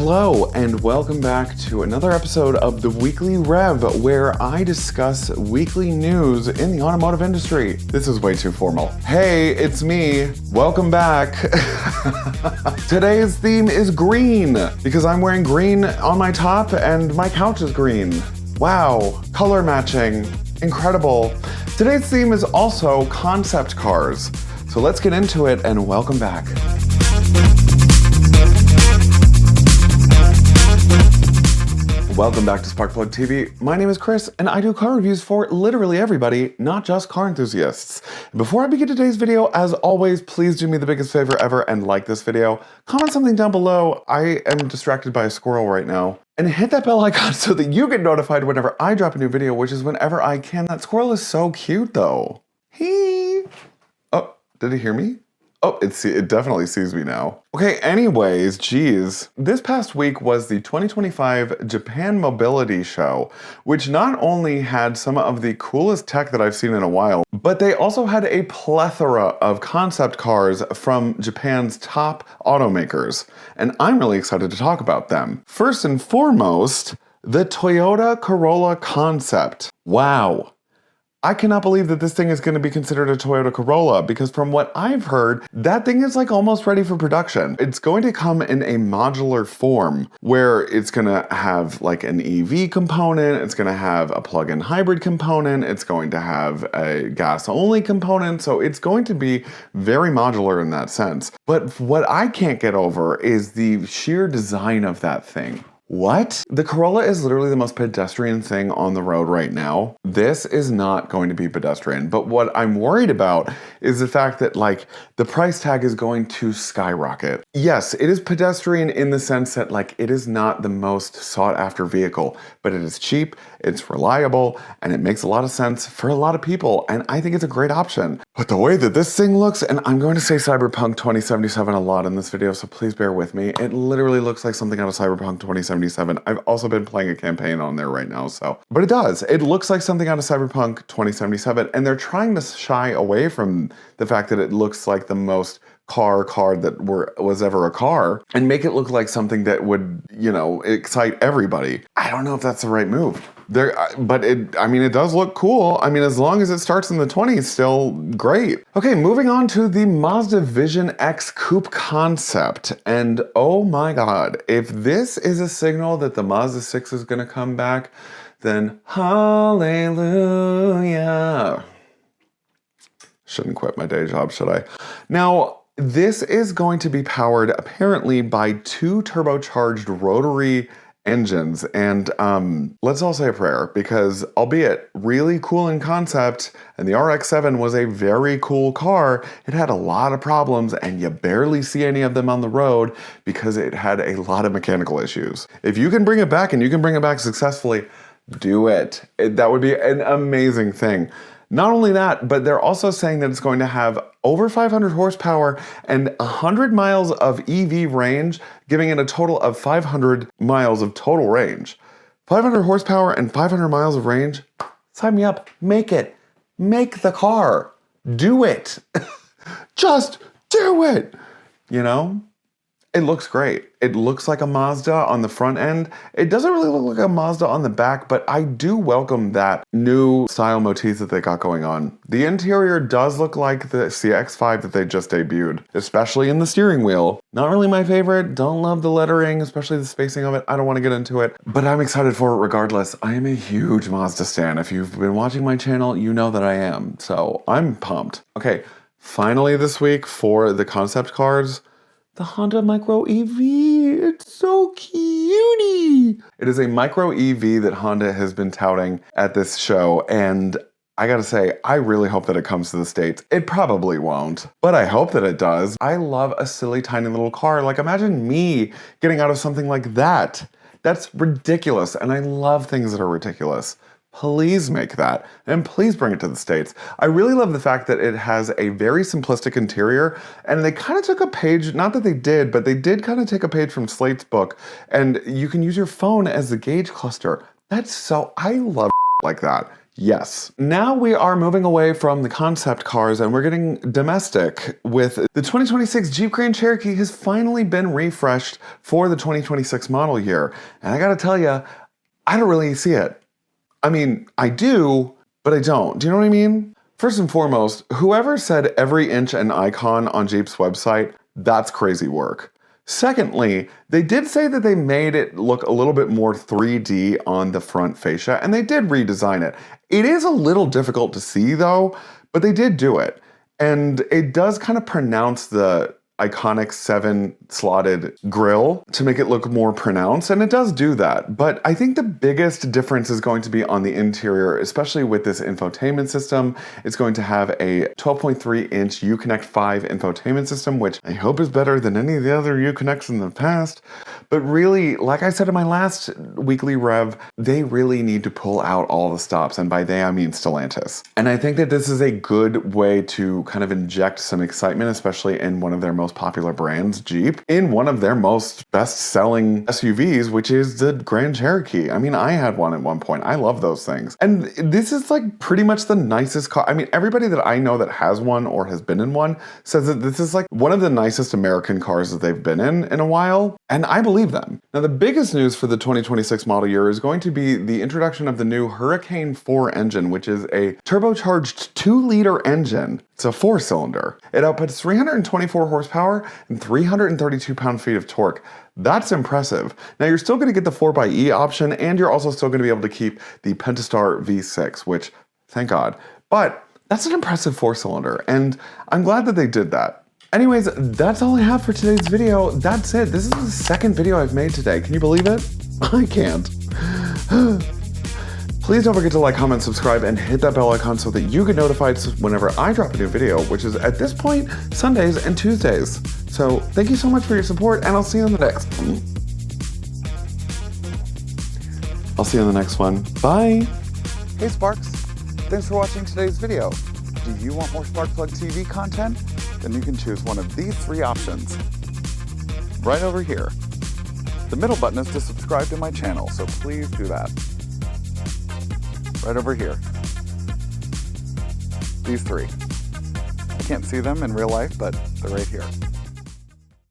Hello and welcome back to another episode of the Weekly Rev, where I discuss weekly news in the automotive industry. This is way too formal. Hey, it's me. Welcome back. Today's theme is green because I'm wearing green on my top and my couch is green. Wow, color matching, incredible. Today's theme is also concept cars. So let's get into it and welcome back. Welcome back to Sparkplug TV. My name is Chris and I do car reviews for literally everybody, not just car enthusiasts. Before I begin today's video, as always, please do me the biggest favor ever and like this video. Comment something down below. I am distracted by a squirrel right now. And hit that bell icon so that you get notified whenever I drop a new video, which is whenever I can. That squirrel is so cute though. Oh, did it hear me? Oh, it definitely sees me now. Okay, anyways, geez. This past week was the 2025 Japan Mobility Show, which not only had some of the coolest tech that I've seen in a while, but they also had a plethora of concept cars from Japan's top automakers. And I'm really excited to talk about them. First and foremost, the Toyota Corolla concept. Wow. I cannot believe that this thing is going to be considered a Toyota Corolla because from what I've heard, that thing is like almost ready for production. It's going to come in a modular form where it's going to have like an EV component, it's going to have a plug-in hybrid component, it's going to have a gas-only component, so it's going to be very modular in that sense. But what I can't get over is the sheer design of that thing. What? The Corolla is literally the most pedestrian thing on the road right now. This is not going to be pedestrian, but what I'm worried about is the fact that like the price tag is going to skyrocket. Yes, it is pedestrian in the sense that like it is not the most sought after vehicle, but it is cheap, it's reliable, and it makes a lot of sense for a lot of people, and I think it's a great option. But the way that this thing looks, and I'm going to say Cyberpunk 2077 a lot in this video, so please bear with me. It literally looks like something out of Cyberpunk 2077. I've also been playing a campaign on there right now, but it does. It looks like something out of Cyberpunk 2077, and they're trying to shy away from the fact that it looks like the most car that was ever a car and make it look like something that would, you know, excite everybody. I don't know if that's the right move. But it does look cool. I mean, as long as it starts in the 20s, still great. Okay, moving on to the Mazda Vision X Coupe concept. And oh my God, if this is a signal that the Mazda 6 is gonna come back, then hallelujah. Shouldn't quit my day job, should I? Now, this is going to be powered apparently by two turbocharged rotary engines, and let's all say a prayer because albeit really cool in concept, and the RX-7 was a very cool car, it had a lot of problems and you barely see any of them on the road because it had a lot of mechanical issues. If you can bring it back and you can bring it back successfully, do it. That would be an amazing thing. Not only that, but they're also saying that it's going to have over 500 horsepower and 100 miles of EV range, giving it a total of 500 miles of total range. 500 horsepower and 500 miles of range? Sign me up. Make it. Make the car. Do it. Just do it. You know? It looks great. It looks like a Mazda on the front end. It doesn't really look like a Mazda on the back, but I do welcome that new style motif that they got going on. The interior does look like the CX-5 that they just debuted, especially in the steering wheel. Not really my favorite. Don't love the lettering, especially the spacing of it. I don't want to get into it, but I'm excited for it regardless. I am a huge Mazda stan. If you've been watching my channel, you know that I am, so I'm pumped. Okay, finally this week for the concept cars, the Honda Micro EV. It's so cutie. It is a micro EV that Honda has been touting at this show, and I gotta say, I really hope that it comes to the States. It probably won't, but I hope that it does. I love a silly tiny little car. Like imagine me getting out of something like that. That's ridiculous, and I love things that are ridiculous. Please make that, and please bring it to the States. I really love the fact that it has a very simplistic interior, and they kind of took a page, not that they did, but they did kind of take a page from Slate's book, and you can use your phone as the gauge cluster. That's so, I love like that. Yes. Now we are moving away from the concept cars and we're getting domestic with the 2026 Jeep Grand Cherokee has finally been refreshed for the 2026 model year. And I gotta tell you, I don't really see it. I mean, I do, but I don't. Do you know what I mean? First and foremost, whoever said every inch an icon on Jeep's website, that's crazy work. Secondly, they did say that they made it look a little bit more 3D on the front fascia, and they did redesign it. It is a little difficult to see though, but they did do it. And it does kind of pronounce the Iconic 7 slotted grille to make it look more pronounced, and it does do that. But I think the biggest difference is going to be on the interior, especially with this infotainment system. It's going to have a 12.3-inch Uconnect 5 infotainment system, which I hope is better than any of the other Uconnects in the past. But really, like I said in my last weekly rev, they really need to pull out all the stops, and by they I mean Stellantis. And I think that this is a good way to kind of inject some excitement, especially in one of their most popular brands, Jeep, in one of their most best-selling SUVs, which is the Grand Cherokee. I mean, I had one at one point. I love those things. And this is like pretty much the nicest car. I mean, everybody that I know that has one or has been in one says that this is like one of the nicest American cars that they've been in a while, and I believe them. Now, the biggest news for the 2026 model year is going to be the introduction of the new Hurricane 4 engine, which is a turbocharged 2-liter engine. It's a 4-cylinder. It outputs 324 horsepower and 332 pound-feet of torque. That's impressive. Now you're still gonna get the 4xe option, and you're also still gonna be able to keep the Pentastar V6, which, thank God. But that's an impressive 4-cylinder, and I'm glad that they did that. Anyways, that's all I have for today's video. That's it. This is the second video I've made today. Can you believe it? I can't. Please don't forget to like, comment, subscribe, and hit that bell icon so that you get notified whenever I drop a new video, which is at this point, Sundays and Tuesdays. So thank you so much for your support, and I'll see you on the next one. I'll see you on the next one. Bye. Hey Sparks, thanks for watching today's video. Do you want more Sparkplug TV content? Then you can choose one of these 3 options right over here. The middle button is to subscribe to my channel, so please do that. Right over here. These 3. I can't see them in real life, but they're right here.